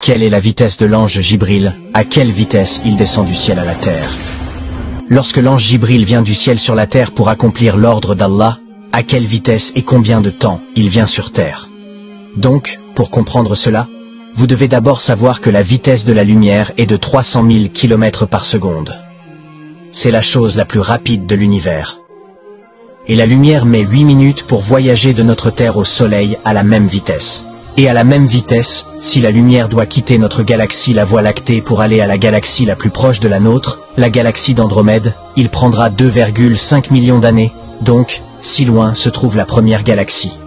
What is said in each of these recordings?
Quelle est la vitesse de l'ange Jibril? À quelle vitesse il descend du ciel à la terre? Lorsque l'ange Jibril vient du ciel sur la terre pour accomplir l'ordre d'Allah, à quelle vitesse et combien de temps il vient sur terre? Donc, pour comprendre cela, vous devez d'abord savoir que la vitesse de la lumière est de 300 000 km par seconde. C'est la chose la plus rapide de l'univers. Et la lumière met 8 minutes pour voyager de notre Terre au Soleil à la même vitesse. Et à la même vitesse, si la lumière doit quitter notre galaxie, la Voie lactée, pour aller à la galaxie la plus proche de la nôtre, la galaxie d'Andromède, il prendra 2,5 millions d'années, donc, si loin se trouve la première galaxie.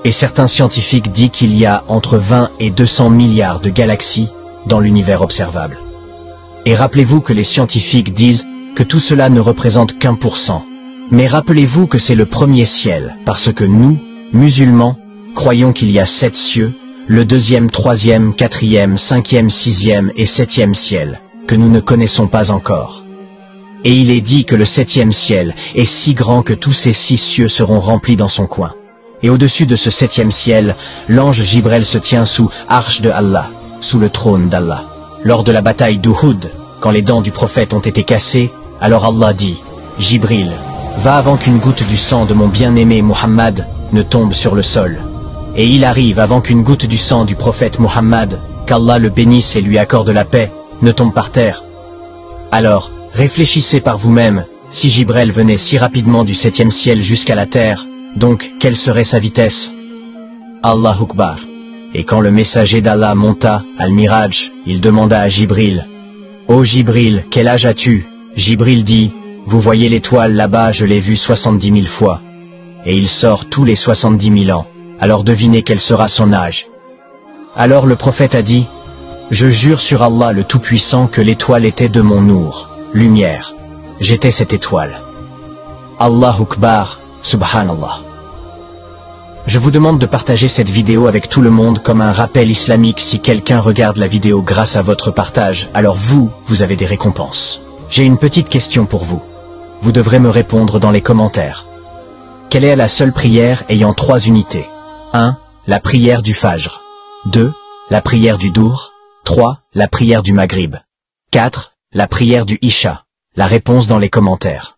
Et certains scientifiques disent qu'il y a entre 20 et 200 milliards de galaxies dans l'univers observable. Et rappelez-vous que les scientifiques disent que tout cela ne représente qu'1%. Mais rappelez-vous que c'est le premier ciel, parce que nous, musulmans, croyons qu'il y a 7 cieux, le 2e, 3e, 4e, 5e, 6e et 7e ciel, que nous ne connaissons pas encore. Et il est dit que le 7e ciel est si grand que tous ces 6 cieux seront remplis dans son coin. Et au-dessus de ce 7e ciel, l'ange Jibril se tient sous Arche de Allah, sous le trône d'Allah. Lors de la bataille d'Uhud, quand les dents du prophète ont été cassées, alors Allah dit, Jibril, va avant qu'une goutte du sang de mon bien-aimé Muhammad ne tombe sur le sol. Et il arrive avant qu'une goutte du sang du prophète Muhammad, qu'Allah le bénisse et lui accorde la paix, ne tombe par terre. Alors, réfléchissez par vous-même, si Jibril venait si rapidement du 7e ciel jusqu'à la terre, donc quelle serait sa vitesse? Allahu Akbar. Et quand le messager d'Allah monta, Al-Miraj, il demanda à Jibril, « Ô Jibril, quel âge as-tu » Jibril dit, « Vous voyez l'étoile là-bas, je l'ai vue 70 000 fois. » Et il sort tous les 70 000 ans. Alors devinez quel sera son âge. Alors le prophète a dit, « Je jure sur Allah le Tout-Puissant que l'étoile était de mon nour, lumière. J'étais cette étoile. » Allahu Akbar, Subhanallah. Je vous demande de partager cette vidéo avec tout le monde comme un rappel islamique. Si quelqu'un regarde la vidéo grâce à votre partage, alors vous avez des récompenses. J'ai une petite question pour vous. Vous devrez me répondre dans les commentaires. Quelle est la seule prière ayant 3 unités? 1. La prière du Fajr. 2. La prière du Dour. 3. La prière du Maghrib. 4. La prière du Isha. La réponse dans les commentaires.